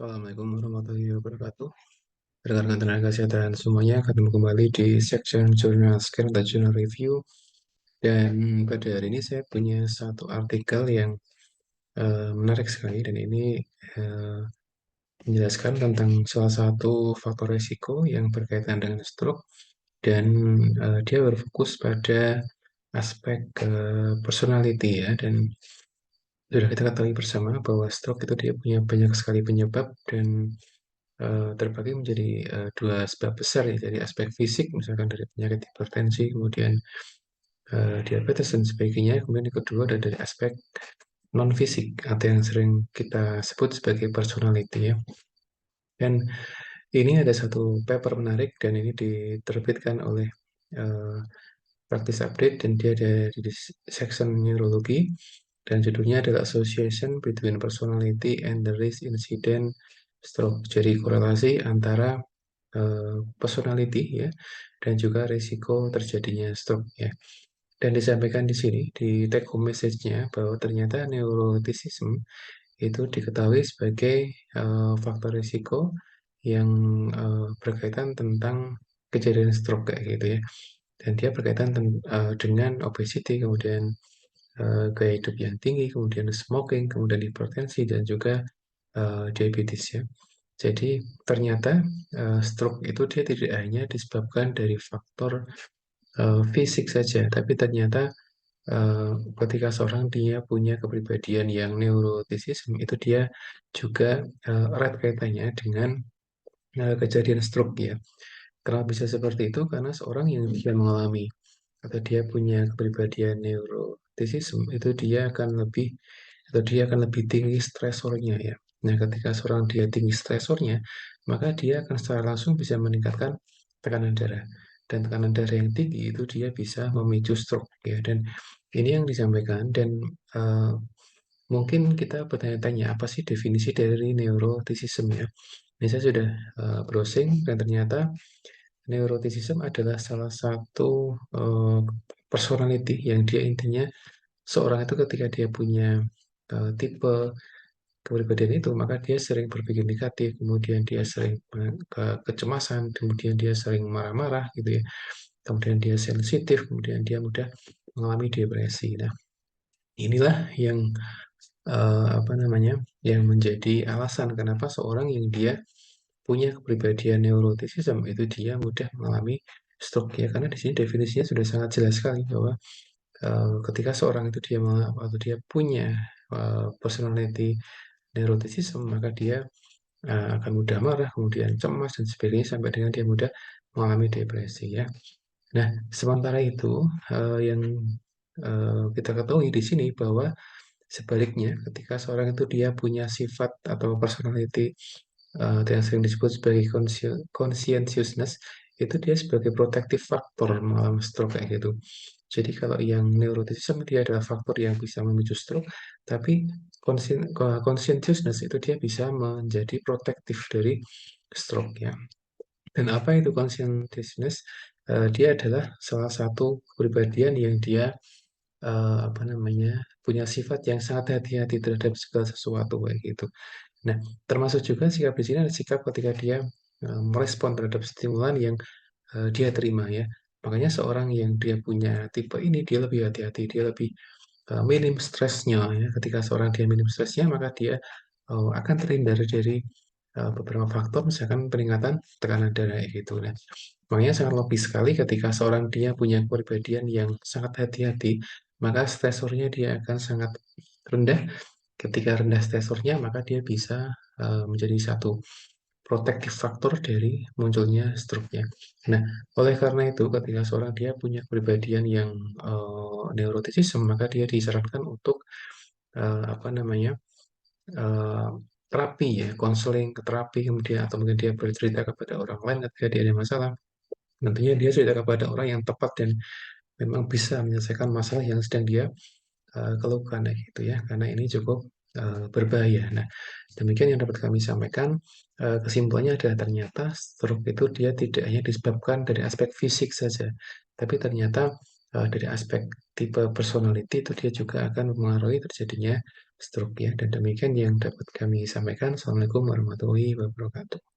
Assalamualaikum warahmatullahi wabarakatuh. Rekan-rekan tenaga kesehatan semuanya, ketemu kembali di section Journal Scare atau Journal Review. Dan pada hari ini saya punya satu artikel yang menarik sekali, dan ini eh, menjelaskan tentang salah satu faktor risiko yang berkaitan dengan stroke, dan dia berfokus pada aspek personality ya. Dan sudah kita ketahui bersama bahwa stroke itu dia punya banyak sekali penyebab, dan terbagi menjadi dua sebab besar ya, dari aspek fisik misalkan dari penyakit hipertensi, kemudian diabetes dan sebagainya. Kemudian yang kedua ada dari aspek non fisik atau yang sering kita sebut sebagai personality ya. Dan ini ada satu paper menarik, dan ini diterbitkan oleh uh, Practice Update, dan dia ada di section neurologi, dan judulnya adalah Association Between Personality and the Risk Incident Stroke. Jadi korelasi antara personality ya dan juga risiko terjadinya stroke ya. Dan disampaikan di sini di take home message-nya bahwa ternyata neuroticism itu diketahui sebagai faktor risiko yang berkaitan tentang kejadian stroke kayak gitu ya. Dan dia berkaitan dengan obesity, kemudian gaya hidup yang tinggi, kemudian smoking, kemudian hipertensi, dan juga diabetes ya. Jadi ternyata stroke itu dia tidak hanya disebabkan dari faktor fisik saja, tapi ternyata ketika seorang dia punya kepribadian yang neuroticism, itu dia juga erat kaitannya dengan kejadian stroke ya. Kenapa bisa seperti itu? Karena seorang yang dia mengalami atau dia punya kepribadian neuroticism, itu dia akan lebih tinggi stresornya ya. Nah, ketika seorang dia tinggi stresornya, maka dia akan secara langsung bisa meningkatkan tekanan darah. Dan tekanan darah yang tinggi itu dia bisa memicu stroke ya. Dan ini yang disampaikan, dan uh, mungkin kita bertanya-tanya apa sih definisi dari neuroticism ya. Ini saya sudah browsing, dan ternyata neuroticism adalah salah satu personality yang dia intinya seorang itu ketika dia punya tipe kepribadian itu, maka dia sering berpikir negatif, kemudian dia sering kecemasan, kemudian dia sering marah-marah gitu ya, kemudian dia sensitif, kemudian dia mudah mengalami depresi. Nah, inilah yang apa namanya, yang menjadi alasan kenapa seorang yang dia punya kepribadian neuroticism itu dia mudah mengalami stroke ya, karena di sini definisinya sudah sangat jelas sekali bahwa ketika seorang itu atau dia punya personality neuroticism, maka dia akan mudah marah, kemudian cemas dan sebagainya, sampai dengan dia mudah mengalami depresi ya. Nah, sementara itu yang kita ketahui di sini bahwa sebaliknya, ketika seorang itu dia punya sifat atau personality yang sering disebut sebagai conscientiousness, itu dia sebagai protective factor mengalami stroke kayak gitu. Jadi kalau yang neuroticism dia adalah faktor yang bisa memicu stroke, tapi conscientiousness itu dia bisa menjadi protektif dari stroke ya. Dan apa itu conscientiousness? Dia adalah salah satu kepribadian yang dia apa namanya, punya sifat yang sangat hati-hati terhadap segala sesuatu kayak gitu. Nah, termasuk juga sikap di sini ada sikap ketika dia merespon terhadap stimulan yang dia terima ya. Makanya seorang yang dia punya tipe ini dia lebih hati-hati, dia lebih minim stresnya ya. Ketika seorang dia minim stresnya, maka dia akan terhindar dari beberapa faktor, misalkan peningkatan tekanan darah gitu. Nah, makanya sangat logis sekali ketika seorang dia punya kepribadian yang sangat hati-hati, maka stresornya dia akan sangat rendah. Ketika rendah stresornya, maka dia bisa menjadi satu protektif faktor dari munculnya stroke-nya. Nah, oleh karena itu, ketika seorang dia punya kepribadian yang neuroticism, maka dia disarankan untuk apa namanya, eh, terapi ya, konseling, ke terapi, kemudian atau mungkin dia bercerita kepada orang lain ketika dia ada masalah. Tentunya dia cerita kepada orang yang tepat dan memang bisa menyelesaikan masalah yang sedang dia keluhkan ya gitu ya, karena ini cukup berbahaya. Nah, demikian yang dapat kami sampaikan. Kesimpulannya adalah ternyata stroke itu dia tidak hanya disebabkan dari aspek fisik saja, tapi ternyata dari aspek tipe personality itu dia juga akan mempengaruhi terjadinya stroke ya. Dan demikian yang dapat kami sampaikan. Assalamualaikum warahmatullahi wabarakatuh.